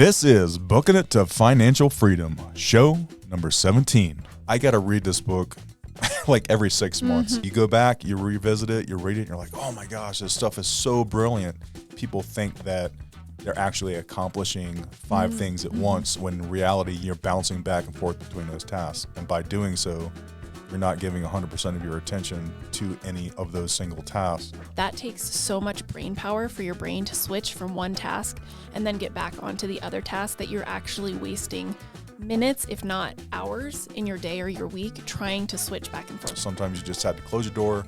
This is Booking It to Financial Freedom, show number 17. I got to read this book like every 6 months. You go back, you revisit it, you read it, and you're like, oh my gosh, this stuff is so brilliant. People think that they're actually accomplishing 5 things at once, when in reality, you're bouncing back and forth between those tasks. And by doing so, you're not giving 100% of your attention to any of those single tasks. That takes so much brain power for your brain to switch from one task and then get back onto the other task that you're actually wasting minutes, if not hours, in your day or your week trying to switch back and forth. Sometimes you just have to close your door,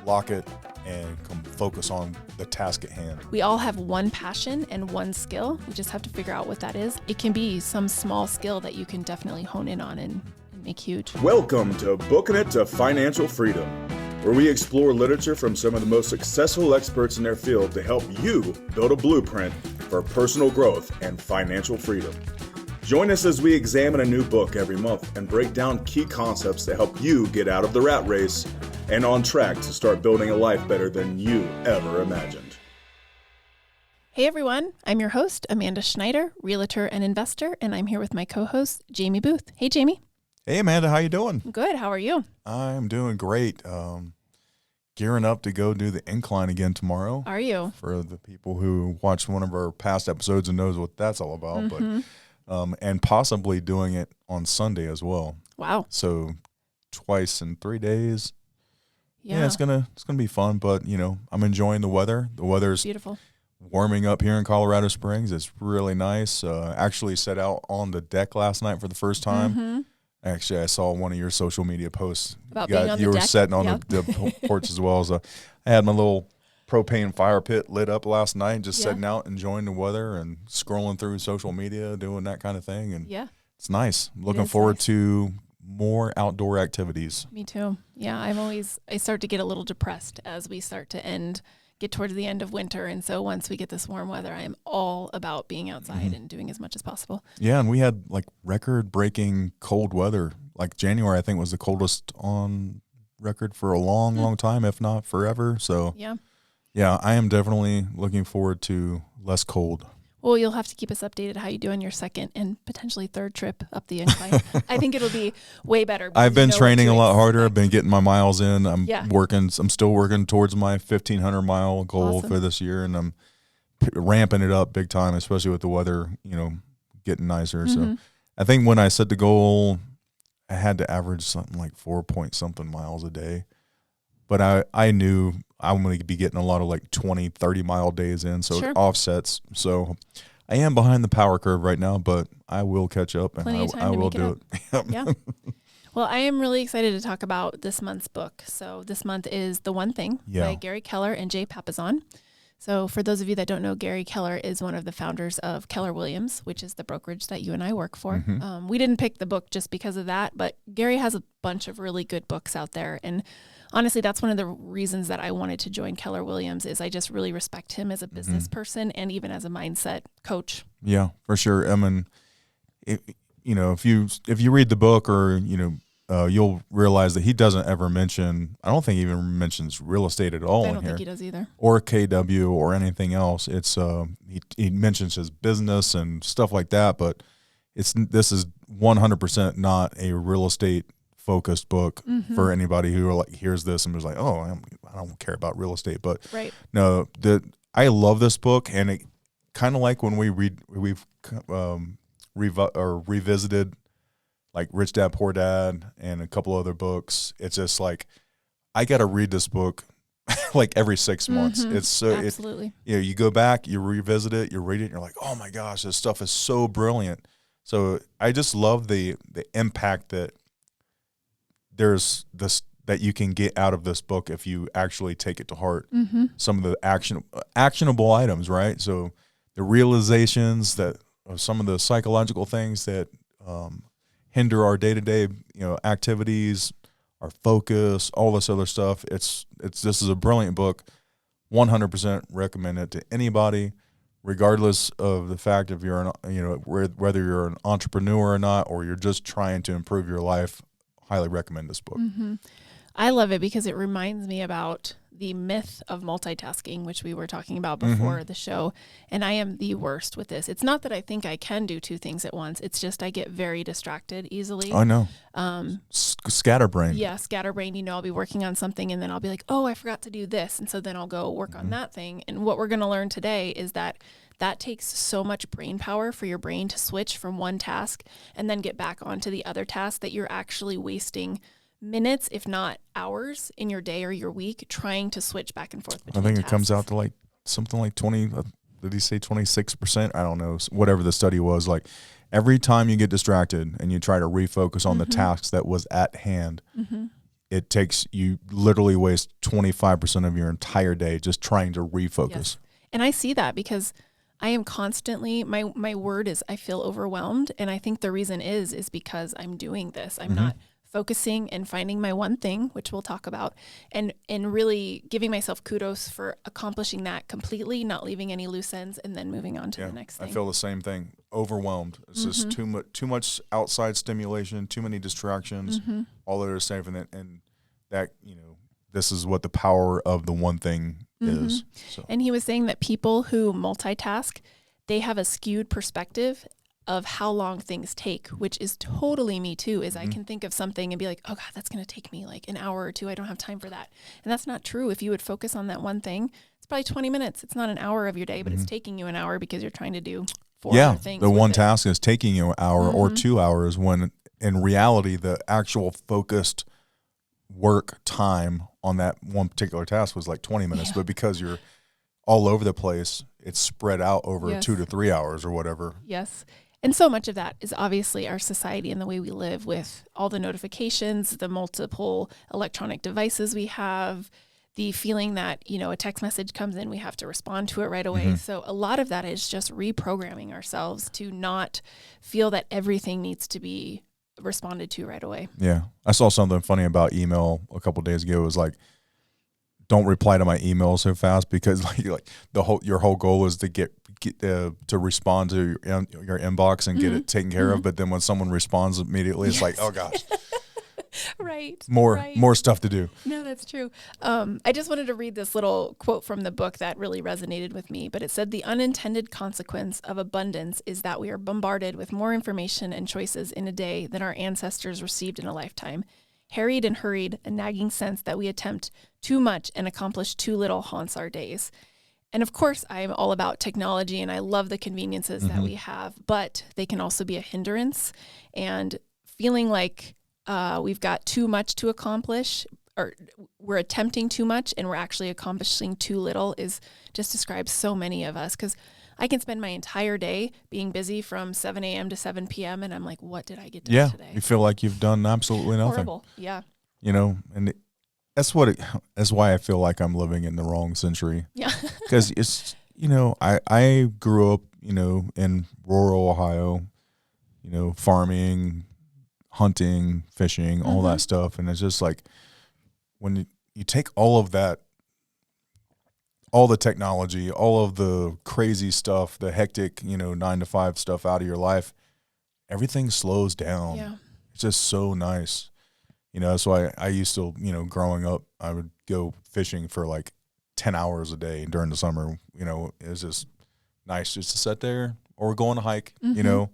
lock it, and come focus on the task at hand. We all have one passion and one skill. We just have to figure out what that is. It can be some small skill that you can definitely hone in on and make huge. Welcome to Booking It to Financial Freedom, where we explore literature from some of the most successful experts in their field to help you build a blueprint for personal growth and financial freedom. Join us as we examine a new book every month and break down key concepts to help you get out of the rat race and on track to start building a life better than you ever imagined. Hey everyone, I'm your host, Amanda Schneider, realtor and investor, and I'm here with my co-host, Jamie Booth. Hey Jamie. Hey Amanda, how you doing? Good, how are you? I'm doing great. Gearing up to go do the incline again tomorrow. Are you? For the people who watched one of our past episodes and knows what that's all about, but and possibly doing it on Sunday as well. Wow. So twice in 3 days. Yeah, it's gonna be fun, but I'm enjoying the weather. The weather's beautiful. Warming up here in Colorado Springs. It's really nice. Actually sat out on the deck last night for the first time. Actually, I saw one of your social media posts about being on the you deck. were sitting on the porch as well. So I had my little propane fire pit lit up last night, just sitting out, enjoying the weather and scrolling through social media, doing that kind of thing. And it's nice. I'm looking forward to more outdoor activities. Me too. Yeah, I start to get a little depressed as we start to get towards the end of winter. And so once we get this warm weather, I am all about being outside and doing as much as possible. Yeah, and we had like record-breaking cold weather. Like January, I think, was the coldest on record for a long time, if not forever. So yeah, I am definitely looking forward to less cold. Well, you'll have to keep us updated how you do on your second and potentially third trip up the incline. I think it'll be way better. I've been training a lot harder. I've been getting my miles in. I'm still working towards my 1,500 mile goal for this year, and I'm ramping it up big time, especially with the weather, getting nicer. So I think when I set the goal, I had to average something like 4-point-something miles a day. But I knew I'm going to be getting a lot of like 20, 30-mile days in, so it offsets. So I am behind the power curve right now, but I will catch up, and I will do it. Yeah. Well, I am really excited to talk about this month's book. So this month is The One Thing by Gary Keller and Jay Papason. So for those of you that don't know, Gary Keller is one of the founders of Keller Williams, which is the brokerage that you and I work for. We didn't pick the book just because of that, but Gary has a bunch of really good books out there. And honestly, that's one of the reasons that I wanted to join Keller Williams is I just really respect him as a business person and even as a mindset coach. Yeah, for sure. I mean, if you read the book or, you'll realize that he doesn't ever mention, I don't think he even mentions real estate at all in here. I don't think he does either. Or KW or anything else. It's he mentions his business and stuff like that, but this is 100% not a real estate focused book for anybody who like hears this and is like, oh, I don't care about real estate. But no, I love this book, and it kind of like when we've revisited like Rich Dad Poor Dad and a couple other books. It's just like I got to read this book like every 6 months. It's so absolutely. You go back, you revisit it, you read it, and you're like, oh my gosh, this stuff is so brilliant. So I just love the impact that there's this that you can get out of this book if you actually take it to heart. Some of the actionable items, right? So the realizations that of some of the psychological things that hinder our day-to-day, activities, our focus, all this other stuff. This is a brilliant book. 100% recommend it to anybody, regardless of the fact if you're whether you're an entrepreneur or not, or you're just trying to improve your life. Highly recommend this book. I love it because it reminds me about the myth of multitasking, which we were talking about before the show. And I am the worst with this. It's not that I think I can do two things at once. It's just I get very distracted easily. I know. Scatterbrain. Yeah, scatterbrain. You know, I'll be working on something and then I'll be like, oh, I forgot to do this. And so then I'll go work on that thing. And what we're going to learn today is that takes so much brain power for your brain to switch from one task and then get back onto the other task that you're actually wasting minutes, if not hours, in your day or your week trying to switch back and forth between I think tasks. it comes out to like something like 20, did he say 26%? I don't know, whatever the study was. Like every time you get distracted and you try to refocus on the tasks that was at hand, it takes, you literally waste 25% of your entire day just trying to refocus. Yes. And I see that because I am constantly, my word is I feel overwhelmed. And I think the reason is because I'm doing this. I'm not focusing and finding my one thing, which we'll talk about, and really giving myself kudos for accomplishing that completely, not leaving any loose ends, and then moving on to the next thing. I feel the same thing. Overwhelmed. It's just too much outside stimulation, too many distractions, all that are safe, and that, you know, this is what the power of the one thing is. So. And he was saying that people who multitask, they have a skewed perspective of how long things take, which is totally me too, is I can think of something and be like, oh God, that's going to take me like an hour or two. I don't have time for that. And that's not true. If you would focus on that one thing, it's probably 20 minutes. It's not an hour of your day, but it's taking you an hour because you're trying to do four other things. The one task is taking you an hour or 2 hours, when in reality, the actual focused work time on that one particular task was like 20 minutes, but because you're all over the place, it's spread out over 2 to 3 hours or whatever. Yes. And so much of that is obviously our society and the way we live, with all the notifications, the multiple electronic devices we have, the feeling that, you know, a text message comes in, we have to respond to it right away. So a lot of that is just reprogramming ourselves to not feel that everything needs to be responded to right away. Yeah. I saw something funny about email a couple of days ago. It was like, don't reply to my email so fast, because like your whole goal is to get to respond to your inbox and get it taken care of. But then when someone responds immediately, it's like, oh gosh, right. More stuff to do. No, that's true. I just wanted to read this little quote from the book that really resonated with me, but it said, the unintended consequence of abundance is that we are bombarded with more information and choices in a day than our ancestors received in a lifetime. Harried and hurried, a nagging sense that we attempt too much and accomplish too little haunts our days. And of course, I'm all about technology and I love the conveniences that we have, but they can also be a hindrance. And feeling like we've got too much to accomplish, or we're attempting too much and we're actually accomplishing too little, just describes so many of us. Because I can spend my entire day being busy from 7 a.m. to 7 p.m. and I'm like, what did I get done today? You feel like you've done absolutely nothing. Horrible. Yeah. You know, and that's why I feel like I'm living in the wrong century. Yeah. Because it's, you know, I grew up, you know, in rural Ohio, you know, farming, hunting, fishing, all that stuff. And it's just like, when you take all of that, all the technology, all of the crazy stuff, the hectic, you know, 9 to 5 stuff out of your life, everything slows down. Yeah. It's just so nice. You know, that's why I used to, you know, growing up, I would go fishing for like 10 hours a day during the summer. You know, it was just nice just to sit there or go on a hike, you know,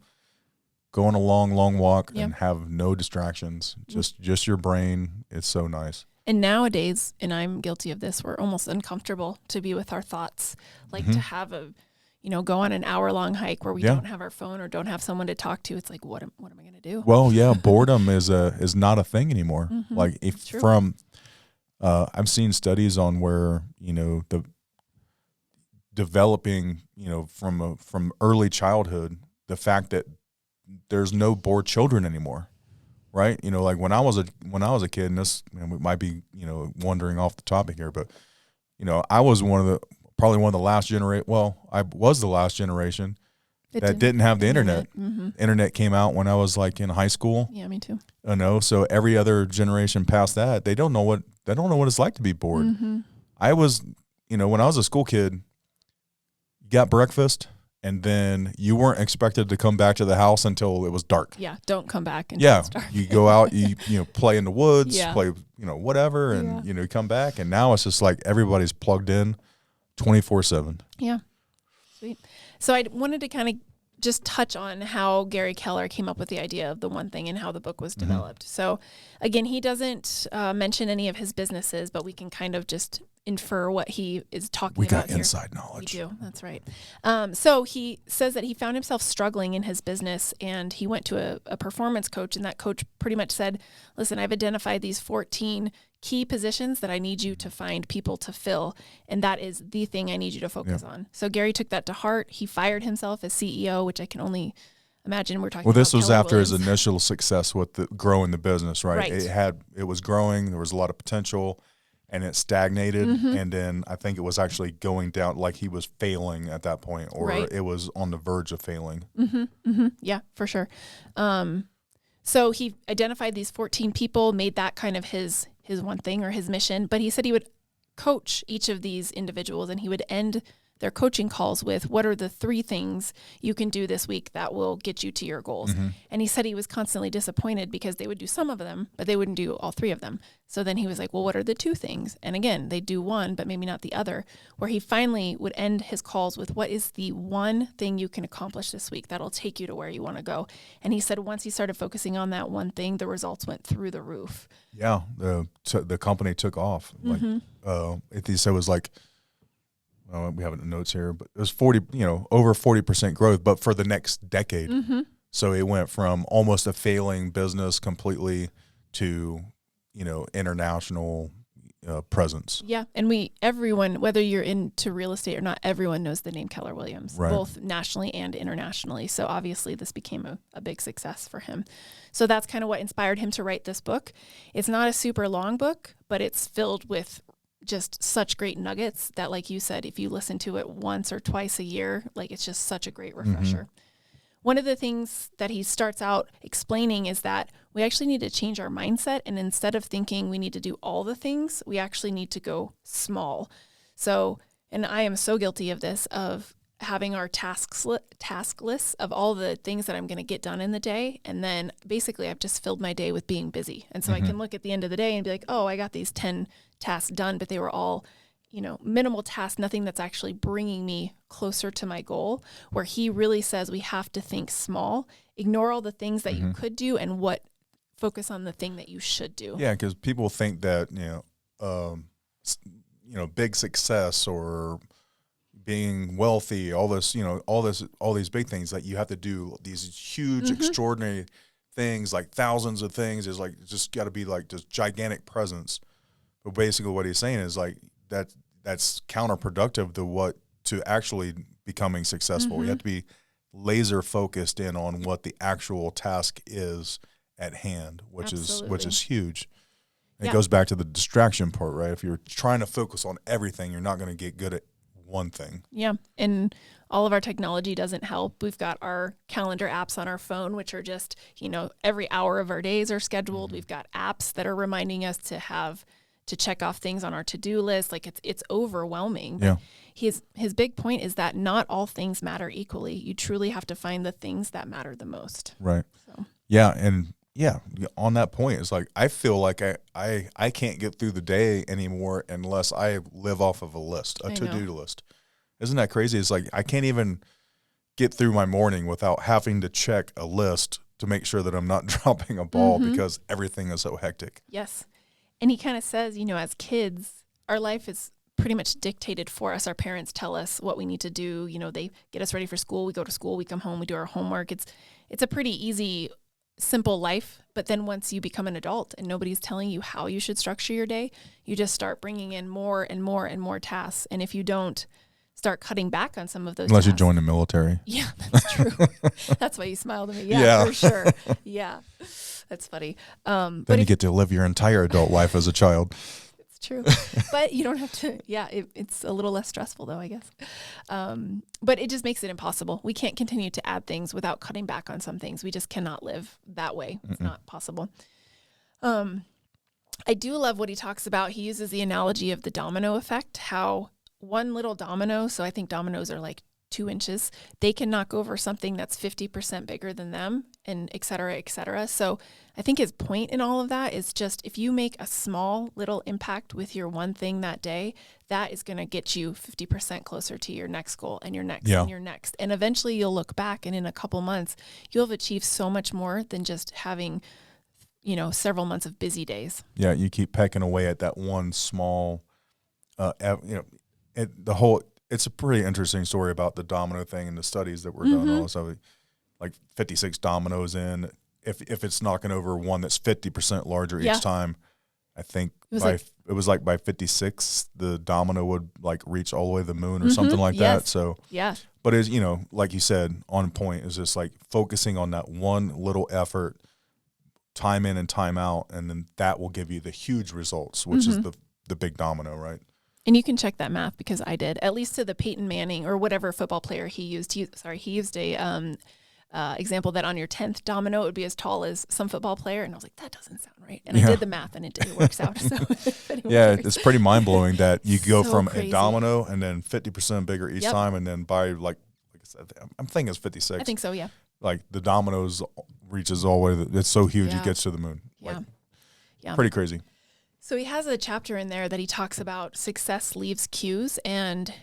go on a long, long walk and have no distractions, just your brain. It's so nice. And nowadays, and I'm guilty of this, we're almost uncomfortable to be with our thoughts, like to have go on an hour-long hike where we don't have our phone or don't have someone to talk to. It's like, what am I going to do? Well, yeah, boredom is not a thing anymore. Like I've seen studies on where, you know, the developing, you know, from early childhood, the fact that there's no bored children anymore. Right. You know, like when I was a kid, and we might be, you know, wandering off the topic here, but, you know, I was probably one of the last generation. Well, I was the last generation that didn't have the internet. Internet came out when I was like in high school. Yeah, me too. You know, so every other generation past that, they don't know what it's like to be bored. I was, you know, when I was a school kid, you got breakfast and then you weren't expected to come back to the house until it was dark. Yeah, don't come back until it's dark. You go out, you play in the woods, Yeah. play whatever, and you come back, and now it's just like everybody's plugged in 24/7. Yeah, sweet. So I wanted to kind of just touch on how Gary Keller came up with the idea of the one thing and how the book was developed. So again, he doesn't mention any of his businesses, but we can kind of just infer what he is talking about. We got here. inside knowledge. We do. That's right. So he says that he found himself struggling in his business, and he went to a performance coach, and that coach pretty much said, listen, I've identified these 14 key positions that I need you to find people to fill, and that is the thing I need you to focus on. So Gary took that to heart. He fired himself as CEO, which I can only imagine we're talking about. Well, this was Keller after Williams. his initial success with growing the business, right? Right. It was growing. There was a lot of potential, and it stagnated. And then I think it was actually going down, like he was failing at that point, or it was on the verge of failing. Yeah, for sure. So he identified these 14 people, made that kind of his one thing or his mission, but he said he would coach each of these individuals, and he would end their coaching calls with, what are the 3 things you can do this week that will get you to your goals? And he said he was constantly disappointed because they would do some of them, but they wouldn't do all 3 of them. So then he was like, well, what are the 2 things? And again, they do one, but maybe not the other, where he finally would end his calls with, what is the one thing you can accomplish this week that'll take you to where you want to go? And he said once he started focusing on that one thing, the results went through the roof. Yeah, the company took off. Like he said, it was like, we have it in the notes here, but it was over 40% growth, but for the next decade. So it went from almost a failing business completely to, international presence. Yeah. And everyone, whether you're into real estate or not, everyone knows the name Keller Williams, both nationally and internationally. So obviously this became a big success for him. So that's kind of what inspired him to write this book. It's not a super long book, but it's filled with just such great nuggets that, like you said, if you listen to it once or twice a year, like it's just such a great refresher. One of the things that he starts out explaining is that we actually need to change our mindset. And instead of thinking we need to do all the things, we actually need to go small. So, and I am so guilty of this, of having our task lists of all the things that I'm going to get done in the day. And then basically I've just filled my day with being busy. And so I can look at the end of the day and be like, oh, I got these 10 tasks done, but they were all, minimal tasks, nothing that's actually bringing me closer to my goal, where he really says we have to think small, ignore all the things that you could do, and focus on the thing that you should do. Yeah, because people think that, big success or being wealthy, all these big things, that you have to do these huge, extraordinary things, like thousands of things, is like just got to be like this gigantic presence. But basically, what he's saying is like that's counterproductive to actually becoming successful. You have to be laser focused in on what the actual task is at hand, which is huge. And it goes back to the distraction part, right? If you're trying to focus on everything, you're not going to get good at one thing. Yeah. And all of our technology doesn't help. We've got our calendar apps on our phone, which are just, every hour of our days are scheduled. We've got apps that are reminding us to check off things on our to-do list. Like it's overwhelming. Yeah. His big point is that not all things matter equally. You truly have to find the things that matter the most. Right. So. Yeah. And yeah, on that point, it's like, I feel like I can't get through the day anymore unless I live off of a list, a to-do list. Isn't that crazy? It's like, I can't even get through my morning without having to check a list to make sure that I'm not dropping a ball because everything is so hectic. Yes. And he kind of says, as kids, our life is pretty much dictated for us. Our parents tell us what we need to do. They get us ready for school. We go to school, we come home, we do our homework. It's a pretty easy, simple life. But then once you become an adult and nobody's telling you how you should structure your day, you just start bringing in more and more and more tasks. And if you don't start cutting back on some of those Unless tasks, you join the military. Yeah, that's true. That's why you smiled at me. Yeah, for sure. Yeah, that's funny. Then you get to live your entire adult life as a child. It's true. But you don't have to. Yeah, it's a little less stressful though, I guess. But it just makes it impossible. We can't continue to add things without cutting back on some things. We just cannot live that way. It's not possible. I do love what he talks about. He uses the analogy of the domino effect, how one little domino, so I think dominoes are like 2 inches, they can knock over something that's 50% bigger than them, and et cetera, et cetera. So I think his point in all of that is just, if you make a small little impact with your one thing that day, that is going to get you 50% closer to your next goal and your next and your next. And eventually you'll look back, and in a couple months, you'll have achieved so much more than just having, several months of busy days. Yeah. You keep pecking away at that one small, it's a pretty interesting story about the domino thing and the studies that were done. Also, like 56 dominoes in. If it's knocking over one that's 50% larger each time, I think it was like by 56, the domino would like reach all the way to the moon or something like that. So but as like you said, on point is just like focusing on that one little effort, time in and time out, and then that will give you the huge results, which is the big domino, right? And you can check that math, because I did, at least to the Peyton Manning or whatever football player he used. He used a example that on your 10th domino, it would be as tall as some football player. And I was like, that doesn't sound right. And I did the math, and it works out. So it's pretty mind blowing that you go from crazy. A domino and then 50% bigger each time. And then by like I said, I'm thinking it's 56. I think so. Yeah. Like the dominoes reaches all the way. It's so huge. It gets to the moon. Pretty crazy. So he has a chapter in there that he talks about success leaves cues. And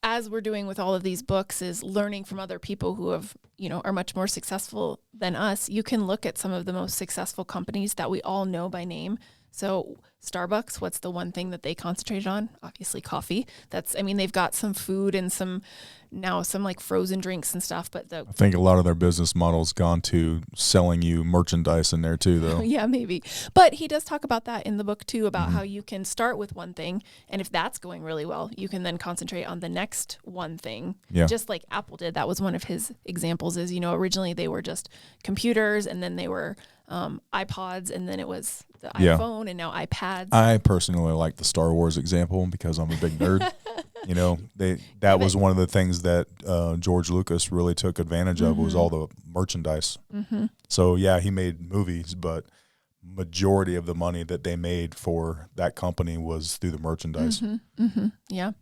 as we're doing with all of these books, is learning from other people who have, are much more successful than us. You can look at some of the most successful companies that we all know by name. So Starbucks, what's the one thing that they concentrated on? Obviously coffee. They've got some food and some like frozen drinks and stuff, but I think a lot of their business model's gone to selling you merchandise in there too, though. Yeah, maybe. But he does talk about that in the book too, about how you can start with one thing, and if that's going really well, you can then concentrate on the next one thing. Yeah. Just like Apple did. That was one of his examples is, originally they were just computers, and then they were iPods, and then it was the iPhone, and now iPads. I personally like the Star Wars example because I'm a big nerd. That was one of the things that George Lucas really took advantage of was all the merchandise. So he made movies, but majority of the money that they made for that company was through the merchandise. Yeah.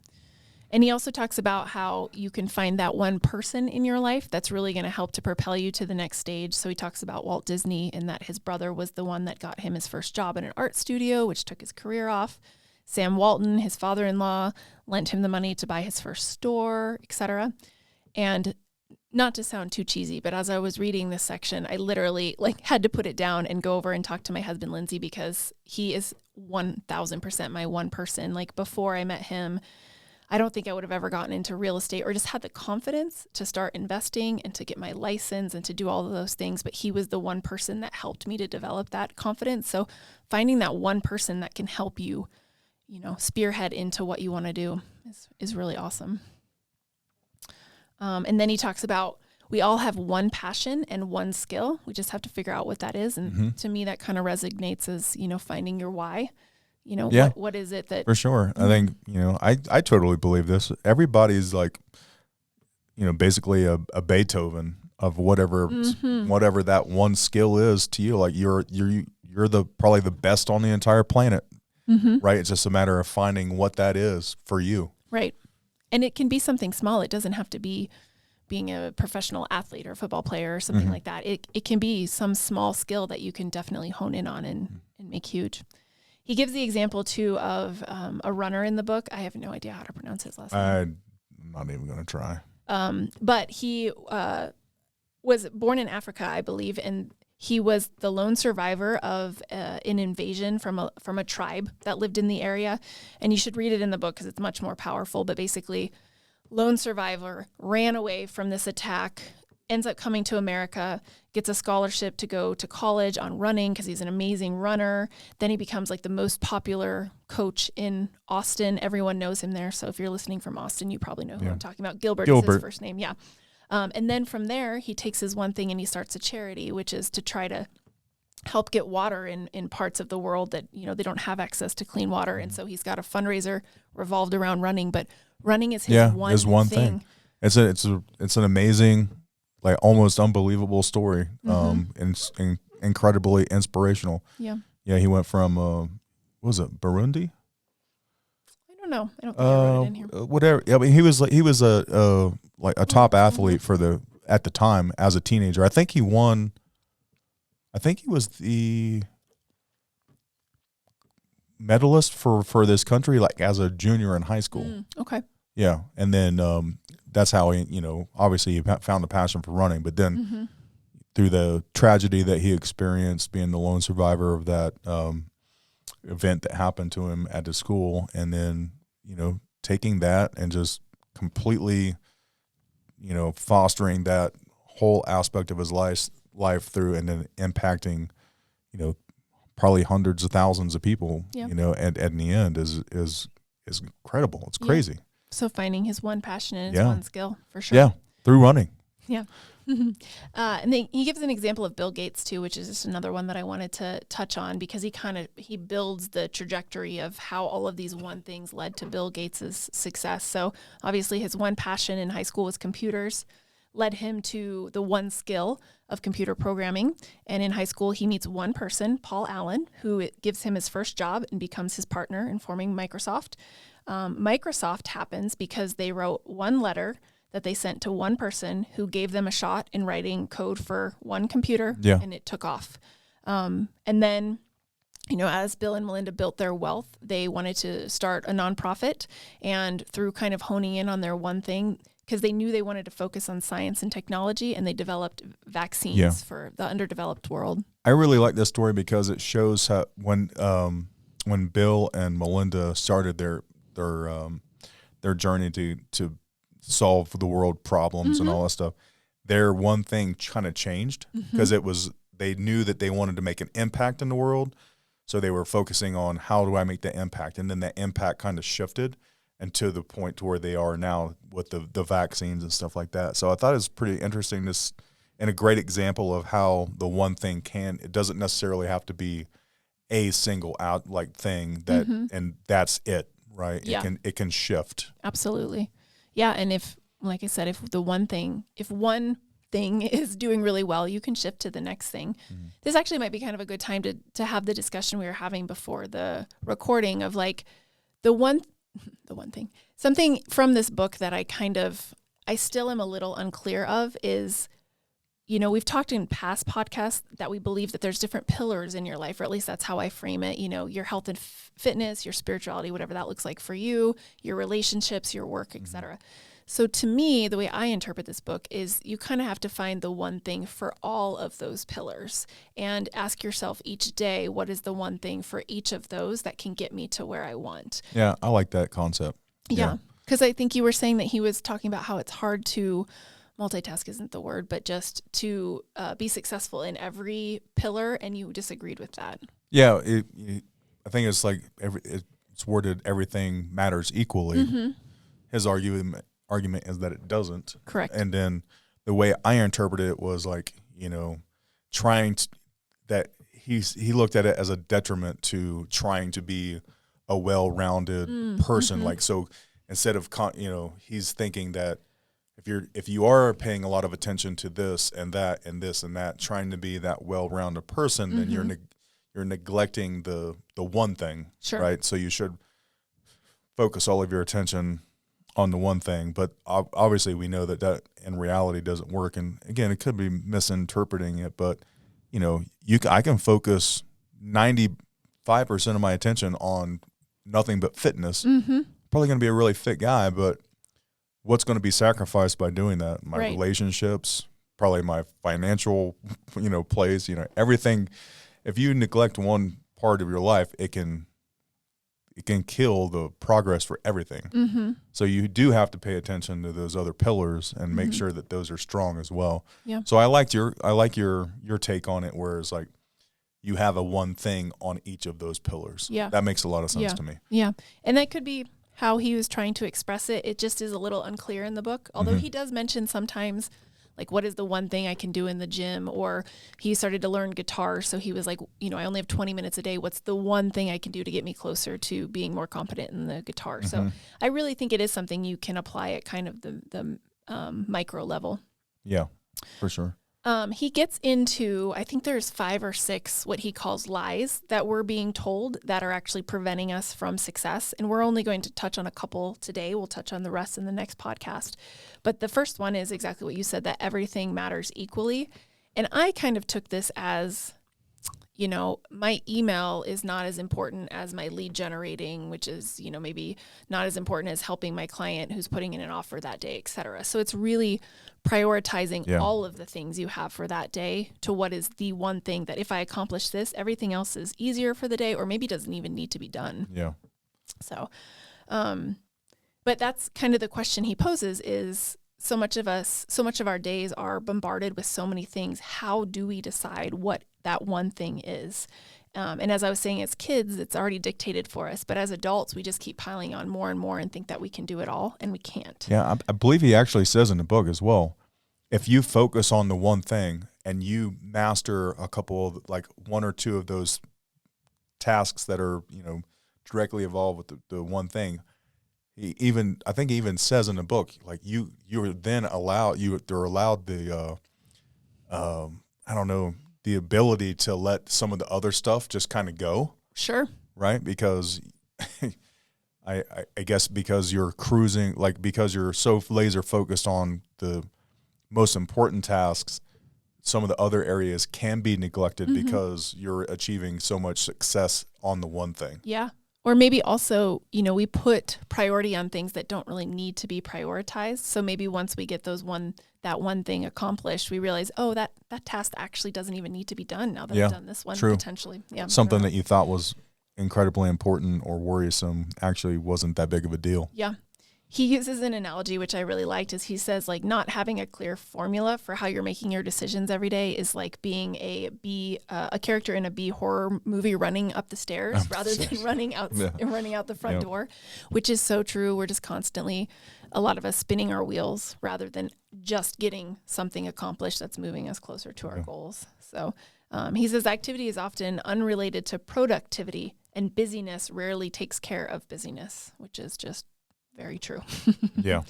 And he also talks about how you can find that one person in your life that's really going to help to propel you to the next stage. So he talks about Walt Disney, and that his brother was the one that got him his first job in an art studio, which took his career off. Sam Walton, his father-in-law, lent him the money to buy his first store, etc. And not to sound too cheesy, but as I was reading this section, I literally had to put it down and go over and talk to my husband, Lindsay, because he is 1,000% my one person. Like before I met him, I don't think I would have ever gotten into real estate or just had the confidence to start investing and to get my license and to do all of those things. But he was the one person that helped me to develop that confidence. So finding that one person that can help you, spearhead into what you want to do is really awesome. And then he talks about we all have one passion and one skill. We just have to figure out what that is. And to me, that kind of resonates as, finding your why. What is it that... For sure. I think, I totally believe this. Everybody's like, basically a Beethoven of whatever that one skill is to you. Like you're probably the best on the entire planet, right? It's just a matter of finding what that is for you. Right. And it can be something small. It doesn't have to be being a professional athlete or a football player or something like that. It can be some small skill that you can definitely hone in on and make huge. He gives the example, too, of a runner in the book. I have no idea how to pronounce his last name. I'm not even going to try. But he was born in Africa, I believe, and he was the lone survivor of an invasion from a tribe that lived in the area. And you should read it in the book because it's much more powerful. But basically, lone survivor ran away from this attack, ends up coming to America, gets a scholarship to go to college on running because he's an amazing runner. Then he becomes like the most popular coach in Austin. Everyone knows him there. So if you're listening from Austin, you probably know who I'm talking about. Gilbert is his first name. Yeah. And then from there, he takes his one thing and he starts a charity, which is to try to help get water in parts of the world that, they don't have access to clean water. And so he's got a fundraiser revolved around running, but running is his one thing. It's an amazing, like almost unbelievable story, and incredibly inspirational. Yeah. Yeah, he went from, what was it, Burundi? I don't know. I don't think I wrote it in here. Whatever. I mean, he was a top athlete at the time as a teenager. I think he won. I think he was the medalist for this country, like as a junior in high school. Okay. Yeah, and then that's how he, obviously he found a passion for running. But then through the tragedy that he experienced, being the lone survivor of that event that happened to him at the school, and then taking that and just completely fostering that whole aspect of his life through, and then impacting probably hundreds of thousands of people and in the end is incredible. It's crazy. So finding his one passion and his one skill, for sure. Yeah, through running. Yeah. And then he gives an example of Bill Gates too, which is just another one that I wanted to touch on, because he builds the trajectory of how all of these one things led to Bill Gates's success. So obviously his one passion in high school was computers, led him to the one skill of computer programming. And in high school, he meets one person, Paul Allen, who gives him his first job and becomes his partner in forming Microsoft. Microsoft happens because they wrote one letter that they sent to one person who gave them a shot in writing code for one computer, and it took off. And then, as Bill and Melinda built their wealth, they wanted to start a nonprofit, and through kind of honing in on their one thing, because they knew they wanted to focus on science and technology, and they developed vaccines for the underdeveloped world. I really like this story because it shows how when Bill and Melinda started their journey to solve the world problems and all that stuff, their one thing kind of changed, because they knew that they wanted to make an impact in the world, so they were focusing on how do I make the impact, and then that impact kind of shifted and to the point to where they are now with the vaccines and stuff like that. So I thought it was pretty interesting, this, and a great example of how the one thing it doesn't necessarily have to be a single thing that and that's it, right? Yeah. It can shift. Absolutely. Yeah. And if one thing is doing really well, you can shift to the next thing. This actually might be kind of a good time to have the discussion we were having before the recording of the one thing, something from this book that I still am a little unclear of is, we've talked in past podcasts that we believe that there's different pillars in your life, or at least that's how I frame it. Your health and fitness, your spirituality, whatever that looks like for you, your relationships, your work, etc. So to me, the way I interpret this book is you kind of have to find the one thing for all of those pillars and ask yourself each day, what is the one thing for each of those that can get me to where I want? Yeah, I like that concept. Yeah, because I think you were saying that he was talking about how it's hard to multitask isn't the word, but just to be successful in every pillar, and you disagreed with that. Yeah, I think it's like it's worded everything matters equally. His argument is that it doesn't. Correct. And then the way I interpreted it was that he looked at it as a detriment to trying to be a well-rounded person. So instead of he's thinking that if you are paying a lot of attention to this and that and this and that, trying to be that well-rounded person, then you're neglecting the one thing, right? So you should focus all of your attention on the one thing. But obviously we know that in reality doesn't work. And again, it could be misinterpreting it, but I can focus 95% of my attention on nothing but fitness. Probably going to be a really fit guy, but what's going to be sacrificed by doing that? My relationships, probably my financial, place, everything. If you neglect one part of your life, it can kill the progress for everything. So you do have to pay attention to those other pillars and make sure that those are strong as well. Yeah. So I like your take on it, where it's like you have a one thing on each of those pillars. Yeah. That makes a lot of sense to me. Yeah. And that could be how he was trying to express it. It just is a little unclear in the book, although he does mention sometimes what is the one thing I can do in the gym, or he started to learn guitar. So he was like, I only have 20 minutes a day. What's the one thing I can do to get me closer to being more competent in the guitar? So I really think it is something you can apply at kind of the micro level. Yeah, for sure. He gets into, I think there's 5 or 6 what he calls lies that we're being told that are actually preventing us from success. And we're only going to touch on a couple today. We'll touch on the rest in the next podcast. But the first one is exactly what you said, that everything matters equally. And I kind of took this as, you know, my email is not as important as my lead generating, which is, you know, maybe not as important as helping my client who's putting in an offer that day, et cetera. So it's really prioritizing all of the things you have for that day to what is the one thing that if I accomplish this, everything else is easier for the day, or maybe doesn't even need to be done. Yeah. So, but that's kind of the question he poses is, so much of our days are bombarded with so many things. How do we decide what that one thing is? And as I was saying, as kids, it's already dictated for us. But as adults, we just keep piling on more and more and think that we can do it all, and we can't. Yeah, I believe he actually says in the book as well, if you focus on the one thing and you master a couple of, like 1 or 2 of those tasks that are, you know, directly involved with the one thing, I think he even says in the book, like you're then they're allowed the I don't know, the ability to let some of the other stuff just kind of go. Sure. Right? Because I guess because you're cruising, like because you're so laser focused on the most important tasks, some of the other areas can be neglected because you're achieving so much success on the one thing. Yeah. Or maybe also, you know, we put priority on things that don't really need to be prioritized. So maybe once we get that one thing accomplished, we realize, oh, that task actually doesn't even need to be done now that I've done this one potentially. Yeah, something that you thought was incredibly important or worrisome actually wasn't that big of a deal. Yeah. He uses an analogy, which I really liked, is he says, like, not having a clear formula for how you're making your decisions every day is like being a character in a B horror movie running up the stairs rather than running out the front door, which is so true. We're just constantly, a lot of us, spinning our wheels rather than just getting something accomplished that's moving us closer to our goals. So he says activity is often unrelated to productivity, and busyness rarely takes care of busyness, which is just very true. Yeah.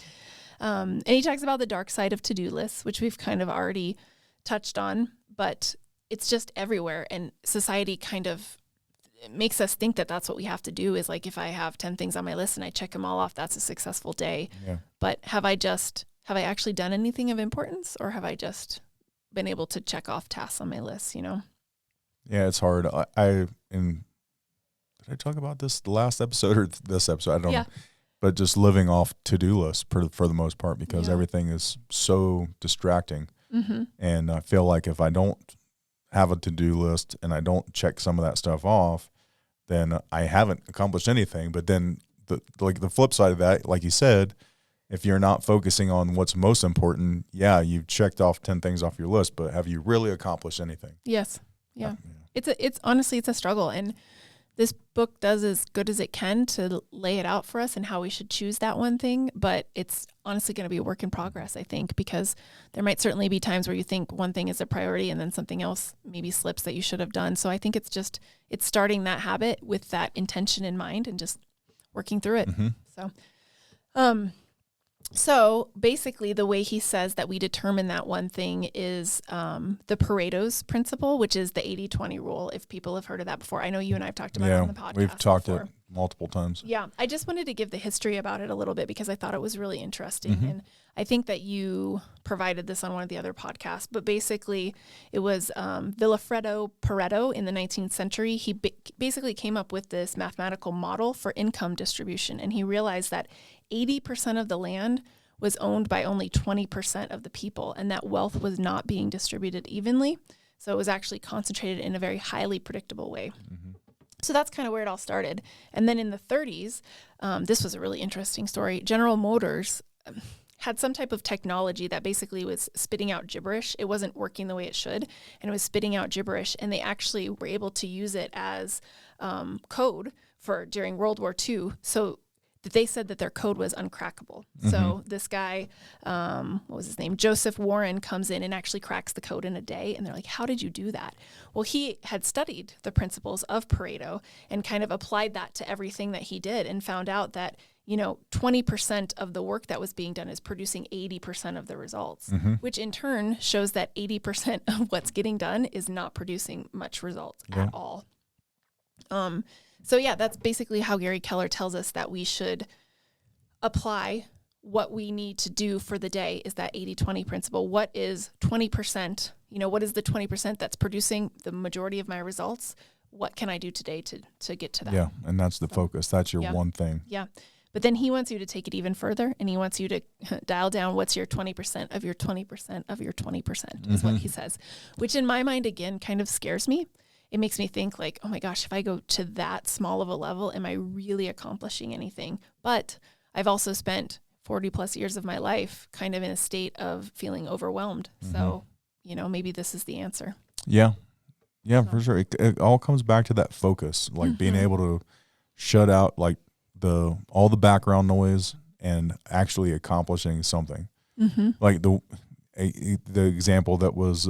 And he talks about the dark side of to-do lists, which we've kind of already touched on, but it's just everywhere. And society kind of makes us think that that's what we have to do, is like, if I have 10 things on my list and I check them all off, that's a successful day. Yeah. But have I actually done anything of importance, or have I just been able to check off tasks on my list, you know? Yeah, it's hard. Did I talk about this the last episode or this episode? I don't know. But just living off to-do lists for the most part, because everything is so distracting. Mm-hmm. And I feel like if I don't have a to-do list and I don't check some of that stuff off, then I haven't accomplished anything. But then the flip side of that, like you said, if you're not focusing on what's most important, you've checked off 10 things off your list, but have you really accomplished anything? Yes. Yeah. It's honestly, it's a struggle. And this book does as good as it can to lay it out for us and how we should choose that one thing. But it's honestly going to be a work in progress, I think, because there might certainly be times where you think one thing is a priority and then something else maybe slips that you should have done. So I think it's starting that habit with that intention in mind and just working through it. Mm-hmm. So basically the way he says that we determine that one thing is the Pareto's principle, which is the 80-20 rule, if people have heard of that before. I know you and I have talked about it on the podcast. We've talked before. It multiple times. Yeah, I just wanted to give the history about it a little bit because I thought it was really interesting. Mm-hmm. And I think that you provided this on one of the other podcasts, but basically it was Vilfredo Pareto in the 19th century. He basically came up with this mathematical model for income distribution, and he realized that 80% of the land was owned by only 20% of the people, and that wealth was not being distributed evenly. So it was actually concentrated in a very highly predictable way. Mm-hmm. So that's kind of where it all started. And then in the 30s, this was a really interesting story. General Motors had some type of technology that basically was spitting out gibberish. It wasn't working the way it should, and it was spitting out gibberish. And they actually were able to use it as code during World War II. So they said that their code was uncrackable. Mm-hmm. So this guy, what was his name? Joseph Warren comes in and actually cracks the code in a day. And they're like, how did you do that? Well, he had studied the principles of Pareto and kind of applied that to everything that he did and found out that 20% of the work that was being done is producing 80% of the results, which in turn shows that 80% of what's getting done is not producing much results at all. So that's basically how Gary Keller tells us that we should apply what we need to do for the day, is that 80-20 principle. What is 20%? What is the 20% that's producing the majority of my results? What can I do today to get to that? Yeah, and that's the focus. That's your one thing. Yeah. But then he wants you to take it even further, and he wants you to dial down what's your 20% of your 20% of your 20% is what he says, which in my mind, again, kind of scares me. It makes me think like, oh my gosh, if I go to that small of a level, am I really accomplishing anything? But I've also spent 40 plus years of my life kind of in a state of feeling overwhelmed. So, maybe this is the answer. Yeah. Yeah, for sure. It all comes back to that focus, like being able to shut out like all the background noise and actually accomplishing something. Like the example that was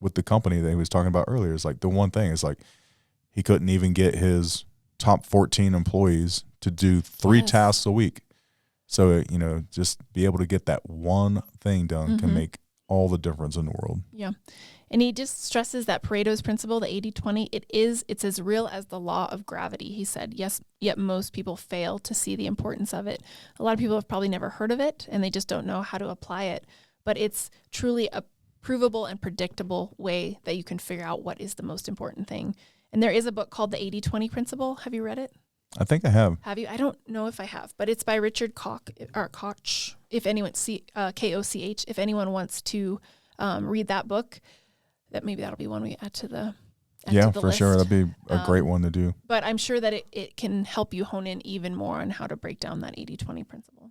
with the company that he was talking about earlier is like the one thing is like he couldn't even get his top 14 employees to do 3 tasks a week. So, just be able to get that one thing done can make all the difference in the world. Yeah. And he just stresses that Pareto's principle, the 80-20, it's as real as the law of gravity. He said, yes, yet most people fail to see the importance of it. A lot of people have probably never heard of it, and they just don't know how to apply it. But it's truly a provable and predictable way that you can figure out what is the most important thing. And there is a book called the 80-20 principle. Have you read it? I think I have. Have you? I don't know if I have, but it's by Richard Koch. If anyone, Koch, if anyone wants to read that book, maybe that'll be one we add to the list. Sure. That'd be a great one to do. But I'm sure that it can help you hone in even more on how to break down that 80-20 principle.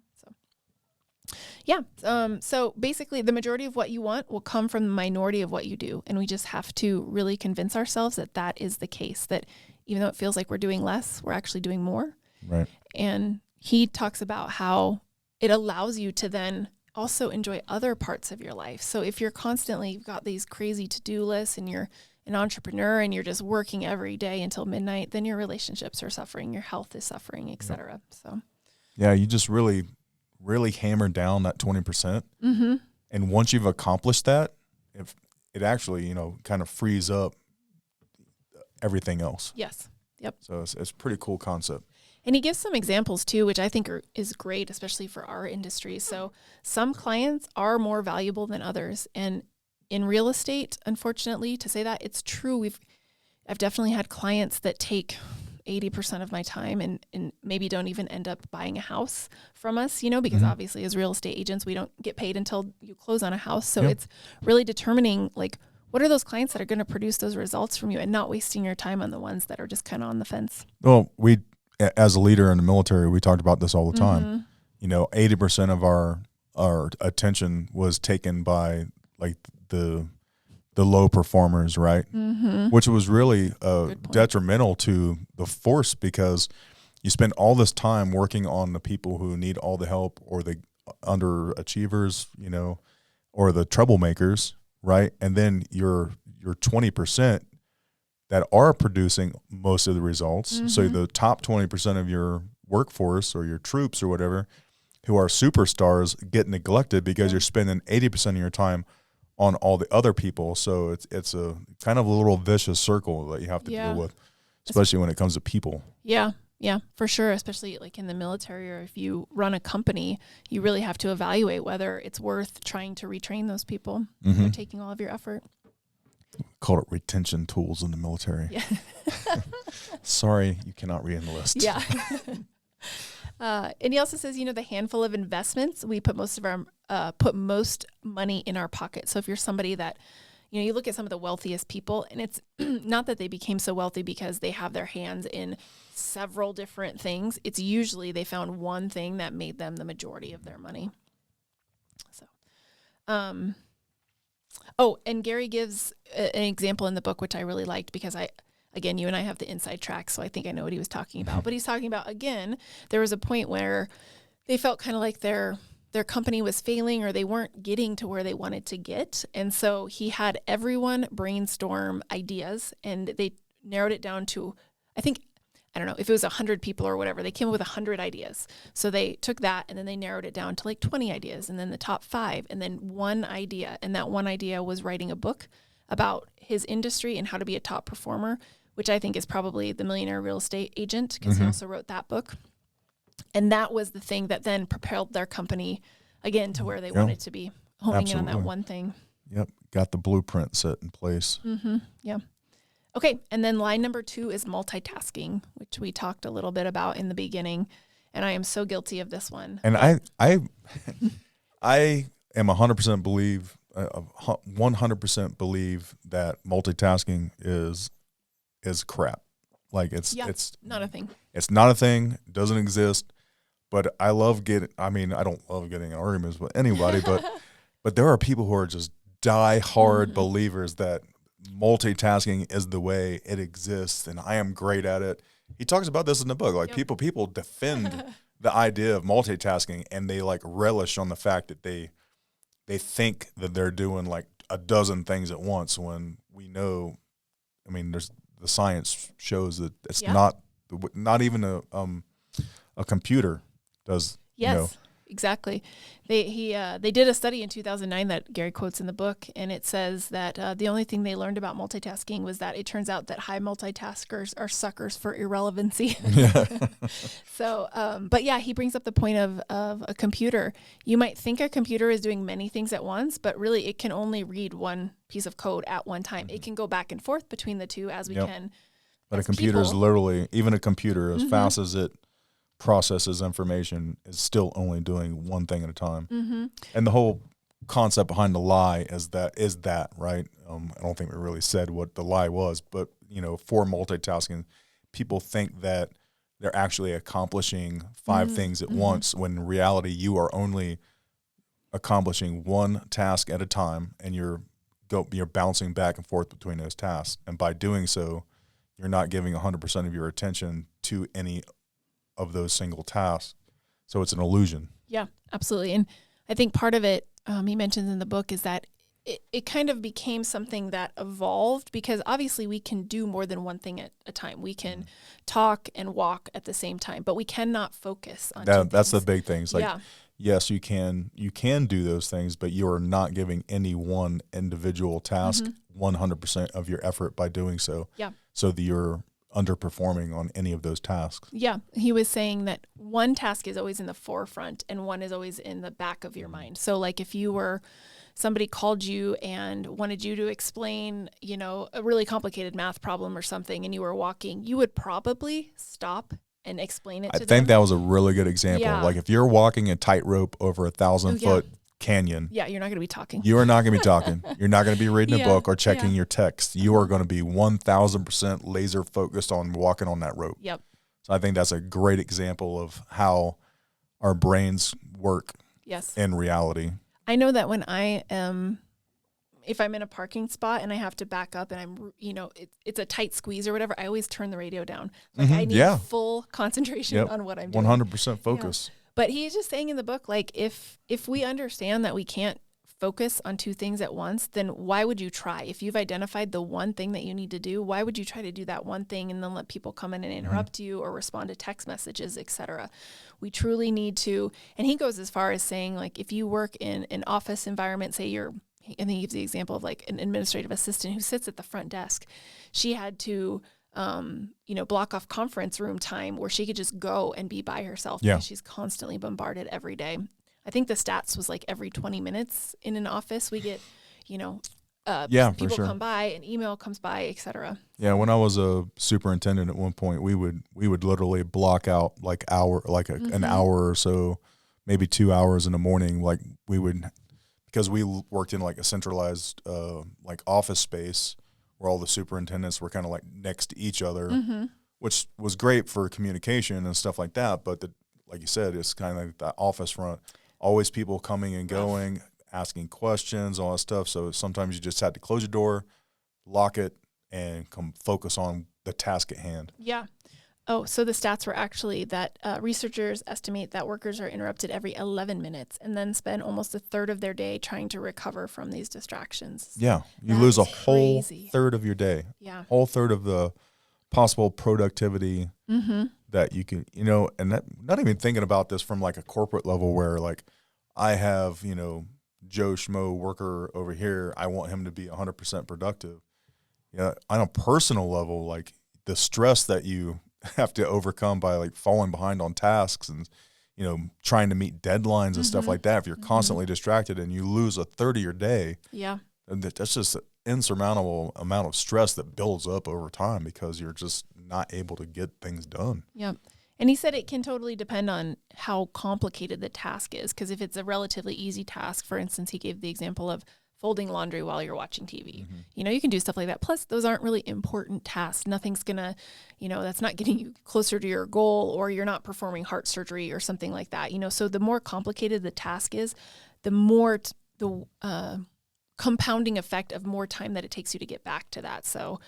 So basically the majority of what you want will come from the minority of what you do. And we just have to really convince ourselves that is the case, that even though it feels like we're doing less, we're actually doing more. Right. And he talks about how it allows you to then also enjoy other parts of your life. So if you've got these crazy to-do lists and you're an entrepreneur and you're just working every day until midnight, then your relationships are suffering, your health is suffering, et cetera. So yeah, you just really hammer down that 20%. And once you've accomplished that, if it actually, kind of frees up everything else. Yes. Yep. So it's a pretty cool concept. And he gives some examples too, which I think is great, especially for our industry. So some clients are more valuable than others. And in real estate, unfortunately, to say that, it's true. I've definitely had clients that take 80% of my time and maybe don't even end up buying a house from us, because obviously as real estate agents, we don't get paid until you close on a house. So it's really determining like, what are those clients that are going to produce those results from you and not wasting your time on the ones that are just kind of on the fence? Well, as a leader in the military, we talked about this all the time. 80% of our attention was taken by like the low performers, right? Which was really detrimental to the force, because you spend all this time working on the people who need all the help, or the underachievers, or the troublemakers, right? And then your 20% that are producing most of the results. So the top 20% of your workforce or your troops or whatever, who are superstars, get neglected because you're spending 80% of your time on all the other people. So it's a kind of a little vicious circle that you have to deal with, especially when it comes to people. Yeah, for sure. Especially like in the military, or if you run a company, you really have to evaluate whether it's worth trying to retrain those people. They're taking all of your effort. Call it retention tools in the military. Yeah. Sorry, you cannot re-enlist. Yeah. And he also says, the handful of investments, we put most money in our pocket. So if you're somebody that, you look at some of the wealthiest people, and it's not that they became so wealthy because they have their hands in several different things. It's usually they found one thing that made them the majority of their money. So, and Gary gives an example in the book, which I really liked, because again, you and I have the inside track, so I think I know what he was talking about. But he's talking about, again, there was a point where they felt kind of like their company was failing, or they weren't getting to where they wanted to get. And so he had everyone brainstorm ideas, and they narrowed it down to, I think I don't know, if it was 100 people or whatever, they came up with 100 ideas. So they took that and then they narrowed it down to like 20 ideas and then the top 5 and then one idea. And that one idea was writing a book about his industry and how to be a top performer, which I think is probably The Millionaire Real Estate Agent, because he also wrote that book. And that was the thing that then propelled their company again to where they wanted to be, honing in on that one thing. Yep. Got the blueprint set in place. Yeah. Okay. And then line number 2 is multitasking, which we talked a little bit about in the beginning. And I am so guilty of this one. And I am 100% believe 100% believe that multitasking is crap. Like it's not a thing. It's not a thing. Doesn't exist. But I love I don't love getting in arguments with anybody, but there are people who are just die-hard believers that multitasking is the way it exists, and I am great at it. He talks about this in the book. Like people defend the idea of multitasking, and they like relish on the fact that they think that they're doing like a dozen things at once, when we know, I mean, the science shows that it's not even a computer does. Yes, exactly. They did a study in 2009 that Gary quotes in the book, and it says that the only thing they learned about multitasking was that it turns out that high multitaskers are suckers for irrelevancy. So, but yeah, he brings up the point of a computer. You might think a computer is doing many things at once, but really it can only read one piece of code at one time. It can go back and forth between the two as we can. But a computer is literally, even a computer, as fast as it processes information, is still only doing one thing at a time. And the whole concept behind the lie is that right? I don't think we really said what the lie was, but for multitasking, people think that they're actually accomplishing 5 things at once, when in reality you are only accomplishing one task at a time, and you're bouncing back and forth between those tasks, and by doing so, you're not giving 100% of your attention to any of those single tasks. So it's an illusion. Yeah, absolutely. And I think part of it, he mentions in the book, is that it kind of became something that evolved, because obviously we can do more than one thing at a time. We can talk and walk at the same time, but we cannot focus on that's the big thing. It's like, yes, you can do those things, but you are not giving any one individual task 100% of your effort by doing so. Yeah. So that you're underperforming on any of those tasks. Yeah. He was saying that one task is always in the forefront and one is always in the back of your mind. So like if somebody called you and wanted you to explain, a really complicated math problem or something, and you were walking, you would probably stop and explain it to them. I think that was a really good example. Yeah. Like if you're walking a tightrope over 1,000-foot canyon. Yeah, you're not going to be talking. You are not going to be talking. You're not going to be reading a book or checking your text. You are going to be 1,000% laser focused on walking on that rope. Yep. So I think that's a great example of how our brains work in reality. I know that when if I'm in a parking spot and I have to back up and I'm, it's a tight squeeze or whatever, I always turn the radio down. Like I need full concentration on what I'm doing. 100% focus. Yeah. But he's just saying in the book, like if we understand that we can't focus on 2 things at once, then why would you try? If you've identified the one thing that you need to do, why would you try to do that one thing and then let people come in and interrupt you or respond to text messages, etc.? We truly need to, and he goes as far as saying, like, if you work in an office environment, say and he gives the example of like an administrative assistant who sits at the front desk. She had to block off conference room time where she could just go and be by herself because she's constantly bombarded every day. I think the stats was like every 20 minutes in an office we get, people come by, an email comes by, etc. Yeah, when I was a superintendent at one point, we would literally block out like an hour or so, maybe 2 hours in the morning. Like because we worked in like a centralized like office space where all the superintendents were kind of like next to each other, which was great for communication and stuff like that. But like you said, it's kind of like the office front, always people coming and going, asking questions, all that stuff. So sometimes you just had to close your door, lock it, and come focus on the task at hand. Yeah. Oh, so the stats were actually that researchers estimate that workers are interrupted every 11 minutes and then spend almost a third of their day trying to recover from these distractions. Yeah. You lose a whole third of your day. Yeah. Whole third of the possible productivity that you can, and that, not even thinking about this from like a corporate level where like I have, Joe Schmo worker over here. I want him to be 100% productive. On a personal level, like the stress that you have to overcome by like falling behind on tasks and, trying to meet deadlines and stuff like that. If you're constantly distracted and you lose a third of your day, and that's just an insurmountable amount of stress that builds up over time because you're just not able to get things done. Yep. And he said it can totally depend on how complicated the task is. Because if it's a relatively easy task, for instance, he gave the example of folding laundry while you're watching TV. You can do stuff like that. Plus, those aren't really important tasks. Nothing's going to, that's not getting you closer to your goal, or you're not performing heart surgery or something like that. So the more complicated the task is, the more the compounding effect of more time that it takes you to get back to that. So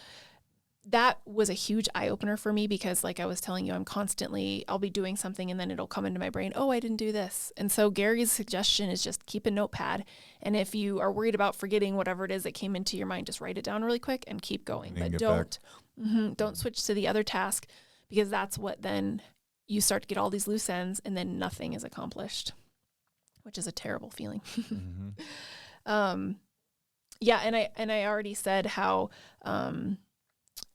that was a huge eye-opener for me because, like I was telling you, I'll be doing something and then it'll come into my brain, oh, I didn't do this. And so Gary's suggestion is just keep a notepad. And if you are worried about forgetting whatever it is that came into your mind, just write it down really quick and keep going. But don't switch to the other task, because that's what then you start to get all these loose ends and then nothing is accomplished, which is a terrible feeling. Yeah. And I already said how,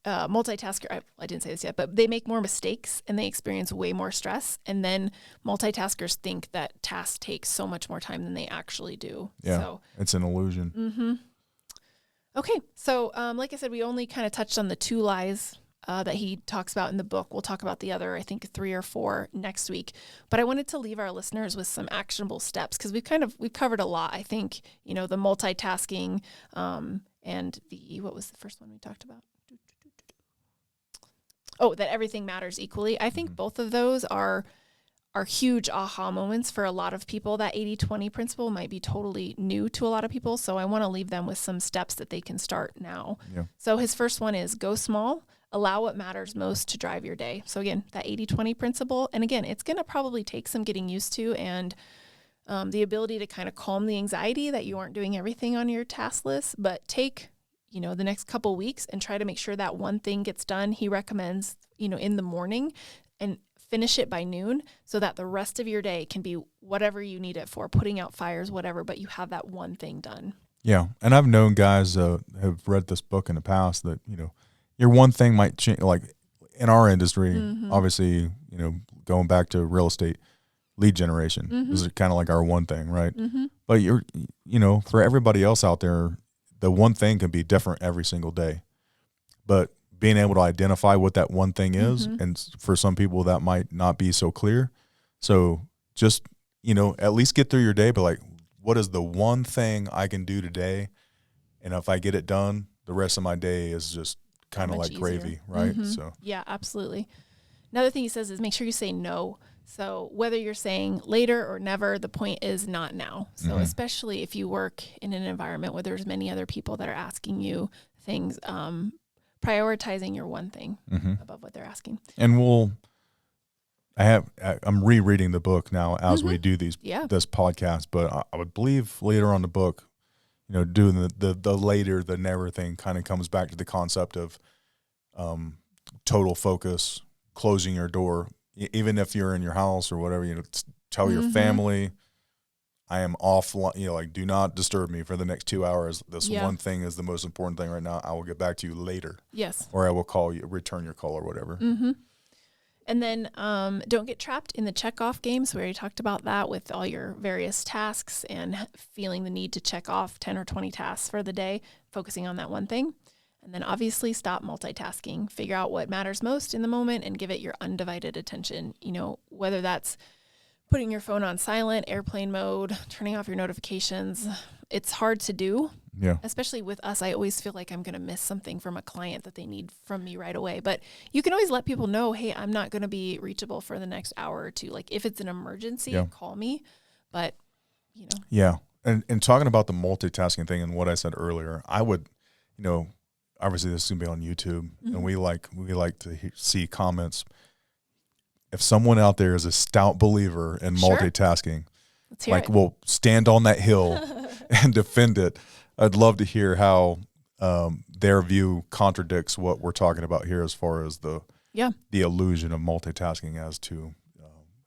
multitasker, I didn't say this yet, but they make more mistakes and they experience way more stress. And then multitaskers think that tasks take so much more time than they actually do. Yeah, so it's an illusion. Okay. So, like I said, we only kind of touched on the 2 lies that he talks about in the book. We'll talk about the other, I think 3 or 4 next week. But I wanted to leave our listeners with some actionable steps because we've covered a lot. I think, the multitasking and what was the first one we talked about? Oh, that everything matters equally. I think both of those are huge aha moments for a lot of people. That 80-20 principle might be totally new to a lot of people. So I want to leave them with some steps that they can start now. Yeah. So his first one is go small, allow what matters most to drive your day. So again, that 80-20 principle. And again, it's going to probably take some getting used to and the ability to kind of calm the anxiety that you aren't doing everything on your task list, but take the next couple weeks and try to make sure that one thing gets done. He recommends, in the morning and finish it by noon so that the rest of your day can be whatever you need it for, putting out fires, whatever, but you have that one thing done. Yeah. And I've known guys have read this book in the past that, your one thing might change, like in our industry, obviously, going back to real estate, lead generation. This is kind of like our one thing, right? But for everybody else out there, the one thing can be different every single day, but being able to identify what that one thing is, and for some people that might not be so clear. So just, at least get through your day, but like, what is the one thing I can do today? And if I get it done, the rest of my day is just kind of like gravy, right? So yeah, absolutely. Another thing he says is make sure you say no. So whether you're saying later or never, the point is not now. So especially if you work in an environment where there's many other people that are asking you things, prioritizing your one thing above what they're asking. And I'm rereading the book now as we do this podcast, but I would believe later on the book, doing the later, the never thing kind of comes back to the concept of total focus, closing your door. Even if you're in your house or whatever, tell your family, I am offline, do not disturb me for the next 2 hours. This one thing is the most important thing right now. I will get back to you later. Yes. Or I will call you, return your call or whatever. And then don't get trapped in the check-off game. So we already talked about that with all your various tasks and feeling the need to check off 10 or 20 tasks for the day, focusing on that one thing. And then obviously stop multitasking, figure out what matters most in the moment and give it your undivided attention. Whether that's putting your phone on silent, airplane mode, turning off your notifications. It's hard to do. Yeah. Especially with us, I always feel like I'm going to miss something from a client that they need from me right away. But you can always let people know, hey, I'm not going to be reachable for the next hour or two. Like if it's an emergency, call me. But, Yeah. And talking about the multitasking thing and what I said earlier, I would, obviously this is going to be on YouTube and we like to see comments. If someone out there is a stout believer in multitasking, will stand on that hill and defend it. I'd love to hear how their view contradicts what we're talking about here as far as the the illusion of multitasking as to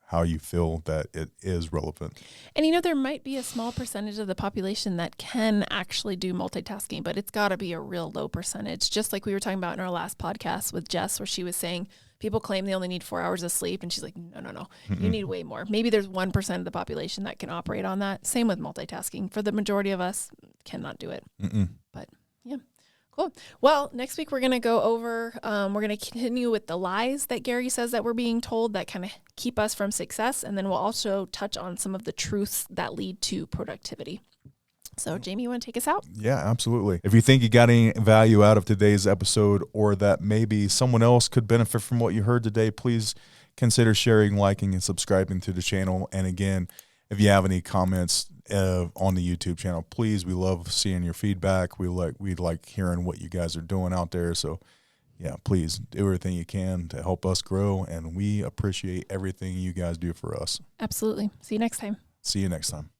how you feel that it is relevant. And there might be a small percentage of the population that can actually do multitasking, but it's got to be a real low percentage. Just like we were talking about in our last podcast with Jess, where she was saying people claim they only need 4 hours of sleep. And she's like, no, Mm-mm. you need way more. Maybe there's 1% of the population that can operate on that. Same with multitasking. For the majority of us, cannot do it. Mm-mm. But yeah. Cool. Well, next week we're going to go over, we're going to continue with the lies that Gary says that we're being told that kind of keep us from success. And then we'll also touch on some of the truths that lead to productivity. So Jamie, you want to take us out? Yeah, absolutely. If you think you got any value out of today's episode, or that maybe someone else could benefit from what you heard today, please consider sharing, liking, and subscribing to the channel. And again, if you have any comments on the YouTube channel, please, we love seeing your feedback. We like hearing what you guys are doing out there. So yeah, please do everything you can to help us grow, and we appreciate everything you guys do for us. Absolutely. See you next time. See you next time.